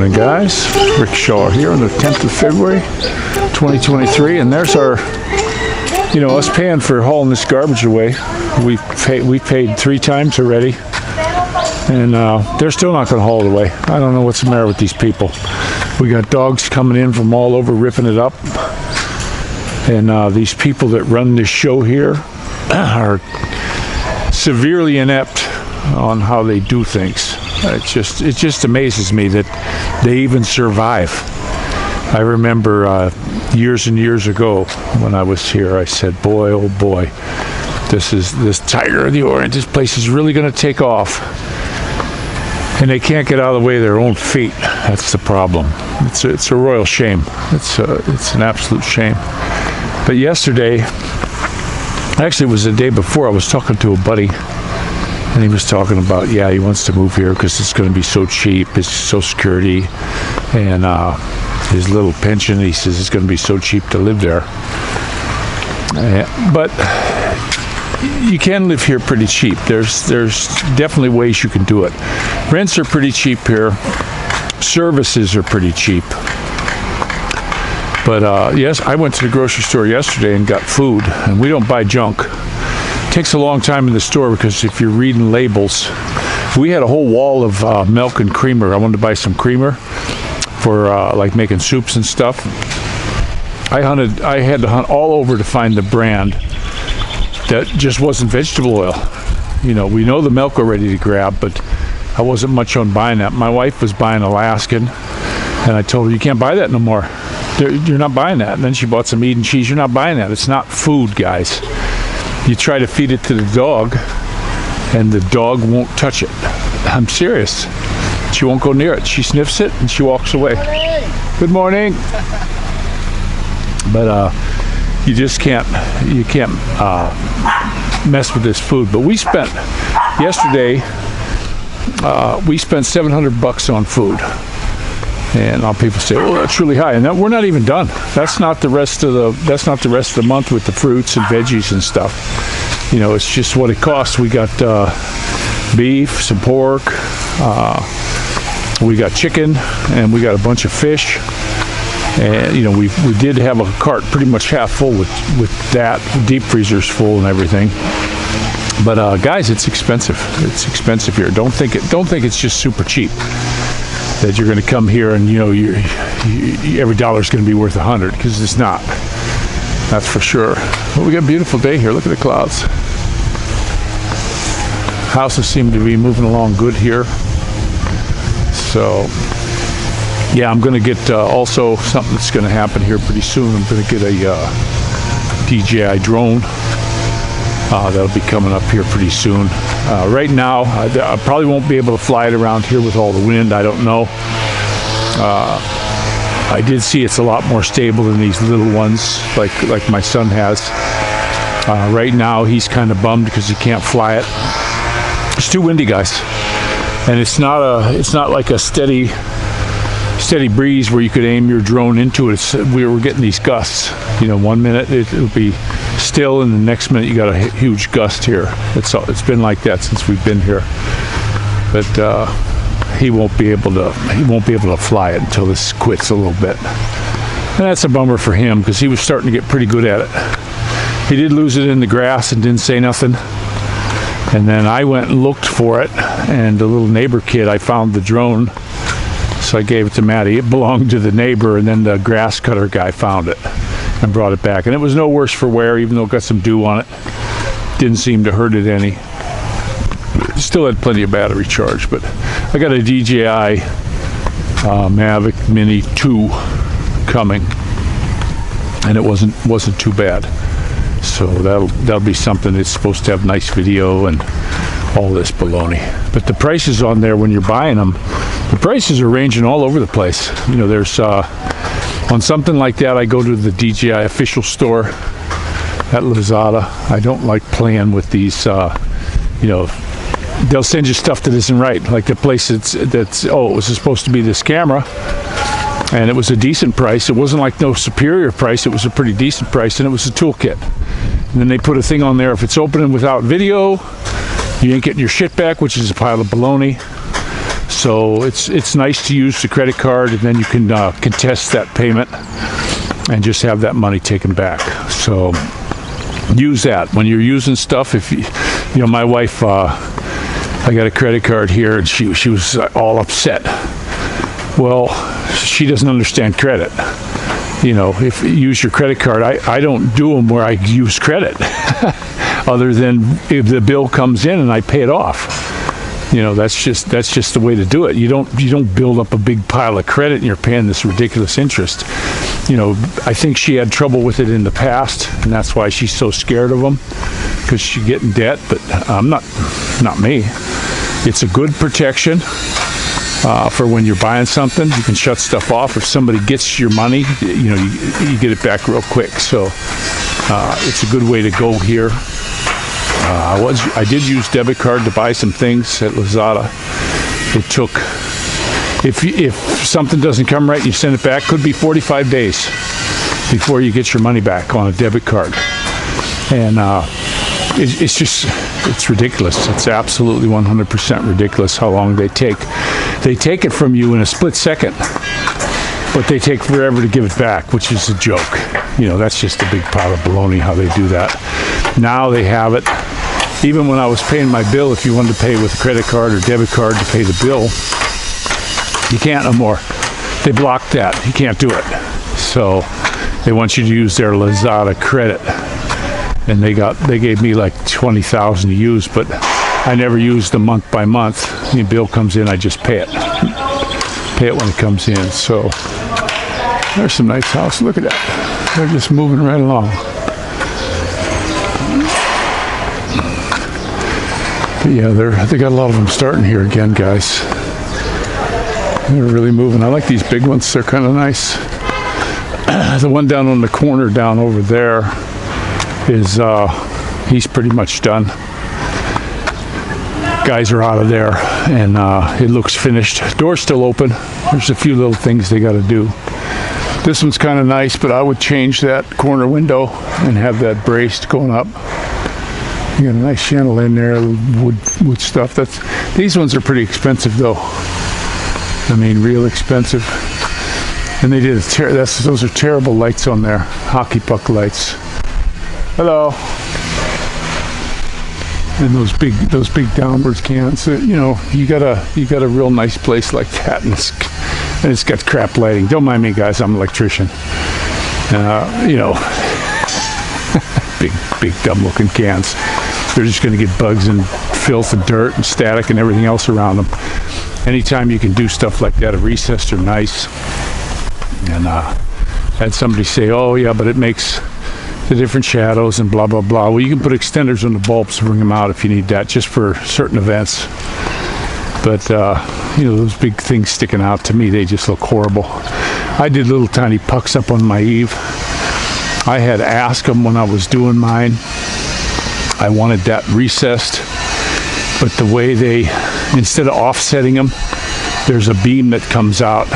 morning, guys. Rick Shaw here on the 10th of February 2023, and there's our, us paying for hauling this garbage away. We paid 3 times already, and they're still not going to haul it away. I don't know what's the matter with these people. We got dogs coming in from all over ripping it up, and these people that run this show here are severely inept on how they do things. It just amazes me that they even survive. I remember years and years ago when I was here, I said, boy, oh boy, this Tiger of the Orient, this place is really going to take off. And they can't get out of the way of their own feet. That's the problem. It's a royal shame. It's an absolute shame. But yesterday, actually it was the day before, I was talking to a buddy, and he was talking about, he wants to move here because it's going to be so cheap, his Social Security, and his little pension, he says it's going to be so cheap to live there. But you can live here pretty cheap. There's definitely ways you can do it. Rents are pretty cheap here. Services are pretty cheap. But yes, I went to the grocery store yesterday and got food, and we don't buy junk. It takes a long time in the store because if you're reading labels, we had a whole wall of milk and creamer. I wanted to buy some creamer for like making soups and stuff. I had to hunt all over to find the brand that just wasn't vegetable oil. We know the milk already to grab, but I wasn't much on buying that. My wife was buying Alaskan, and I told her, you can't buy that no more. You're not buying that. And then she bought some meat and cheese. You're not buying that. It's not food, guys. You try to feed it to the dog, and the dog won't touch it. I'm serious. She won't go near it. She sniffs it, and she walks away. Good morning. But you just can't mess with this food. But we spent yesterday $700 on food, and people say, "Oh, that's really high." And we're not even done. That's not the rest of the month with the fruits and veggies and stuff. It's just what it costs. We got beef, some pork, we got chicken, and we got a bunch of fish. And we did have a cart pretty much half full with that, deep freezers full and everything. But guys, it's expensive. It's expensive here. Don't think it's just super cheap. That you're going to come here and every dollar's going to be worth 100, because it's not. That's for sure. But we got a beautiful day here. Look at the clouds. Houses seem to be moving along good here. So yeah, I'm going to get also something that's going to happen here pretty soon. I'm going to get a DJI drone. That'll be coming up here pretty soon. Right now, I probably won't be able to fly it around here with all the wind. I don't know. I did see it's a lot more stable than these little ones, like my son has. Right now, he's kind of bummed because he can't fly it. It's too windy, guys, and it's not like a steady breeze where you could aim your drone into it. We were getting these gusts. 1 minute it'll be still, and the next minute you got a huge gust here. It's been like that since we've been here. But he won't be able to fly it until this quits a little bit, and that's a bummer for him because he was starting to get pretty good at it. He did lose it in the grass and didn't say nothing. And then I went and looked for it, and the little neighbor kid, I found the drone. So I gave it to Maddie. It belonged to the neighbor, and then the grass cutter guy found it and brought it back. And it was no worse for wear, even though it got some dew on it. Didn't seem to hurt it any. Still had plenty of battery charge, but I got a DJI Mavic Mini 2 coming, and it wasn't too bad. So that'll be something. It's supposed to have nice video and all this baloney. But the prices on there when you're buying them, the prices are ranging all over the place. There's on something like that, I go to the DJI official store at Lazada. I don't like playing with these. They'll send you stuff that isn't right. Like the place it was supposed to be this camera, and it was a decent price. It wasn't like no superior price. It was a pretty decent price, and it was a toolkit. And then they put a thing on there, if it's opening without video, you ain't getting your shit back, which is a pile of baloney. So it's nice to use the credit card, and then you can contest that payment and just have that money taken back. So use that when you're using stuff. If you know, my wife, I got a credit card here, and she was all upset. Well, she doesn't understand credit. You know, if you use your credit card, I don't do them where I use credit, other than if the bill comes in and I pay it off. You know, that's just the way to do it. You don't build up a big pile of credit and you're paying this ridiculous interest. You know, I think she had trouble with it in the past, and that's why she's so scared of them, because she get in debt. But not me. It's a good protection for when you're buying something. You can shut stuff off. If somebody gets your money, you know, you get it back real quick. So it's a good way to go here. I did use debit card to buy some things at Lazada. It took, if something doesn't come right and you send it back, could be 45 days before you get your money back on a debit card. And it's ridiculous. It's absolutely 100% ridiculous how long they take. They take it from you in a split second, but they take forever to give it back, which is a joke. You know, that's just a big pile of baloney how they do that. Now they have it. Even when I was paying my bill, if you wanted to pay with a credit card or debit card to pay the bill, you can't no more. They blocked that. You can't do it. So they want you to use their Lazada credit. And they gave me like 20,000 to use, but I never used them month by month. The bill comes in, I just pay it. Pay it when it comes in. So there's some nice house. Look at that. They're just moving right along. But yeah, they got a lot of them starting here again, guys. They're really moving. I like these big ones. They're kind of nice. The one down on the corner down over there is he's pretty much done. Guys are out of there, and it looks finished. Door's still open. There's a few little things they got to do. This one's kind of nice, but I would change that corner window and have that braced going up. You got a nice chandelier in there, wood stuff. These ones are pretty expensive though. I mean, real expensive. And they did those are terrible lights on there, hockey puck lights. Hello. And those big downwards cans. You know, you got a real nice place like that, and it's got crap lighting. Don't mind me, guys. I'm an electrician. You know, big dumb-looking cans. They're just going to get bugs and filth and dirt and static and everything else around them. Anytime you can do stuff like that, a recessed are nice. And had somebody say, "Oh yeah, but it makes the different shadows and blah blah blah." Well, you can put extenders on the bulbs to bring them out if you need that, just for certain events. But you know, those big things sticking out, to me, they just look horrible. I did little tiny pucks up on my eave. I had asked them when I was doing mine. I wanted that recessed, but the way instead of offsetting them, there's a beam that comes out,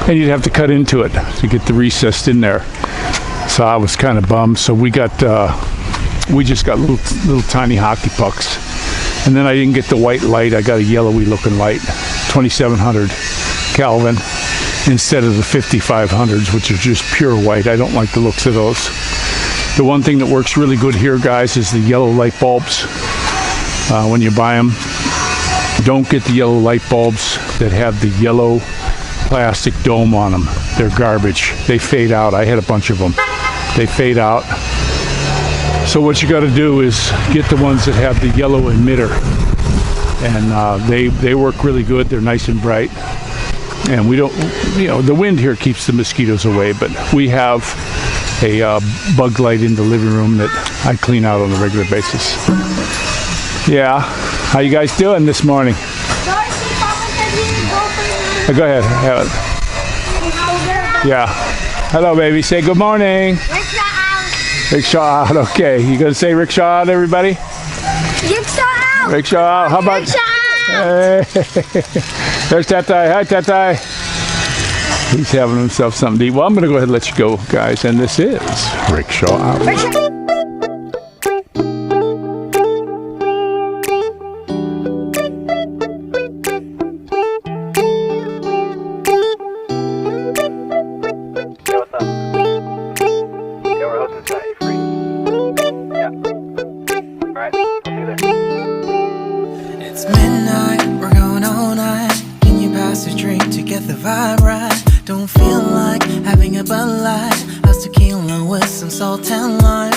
and you'd have to cut into it to get the recessed in there. So I was kind of bummed. So we just got little tiny hockey pucks, and then I didn't get the white light. I got a yellowy looking light, 2700 Kelvin, instead of the 5500s, which are just pure white. I don't like the looks of those. The one thing that works really good here, guys, is the yellow light bulbs. When you buy them, don't get the yellow light bulbs that have the yellow plastic dome on them. They're garbage. They fade out. I had a bunch of them. They fade out. So what you got to do is get the ones that have the yellow emitter, and they work really good. They're nice and bright, and we don't, you know, the wind here keeps the mosquitoes away, but we have a bug light in the living room that I clean out on a regular basis. Yeah, how you guys doing this morning? Go ahead. Yeah. Hello, baby. Say good morning. Rickshaw out. Okay. You gonna say rickshaw out, everybody? Rickshaw out. Rickshaw out. How about? Rickshaw out. Hey. There's Tatai. Hi, Tatai. He's having himself something to eat. Well, I'm gonna go ahead and let you go, guys. And this is Rickshaw Out. Rickshaw. It's midnight, we're going all night. Can you pass a drink to get the vibe right? Don't feel like having a Bud Light. How's tequila with some salt and lime?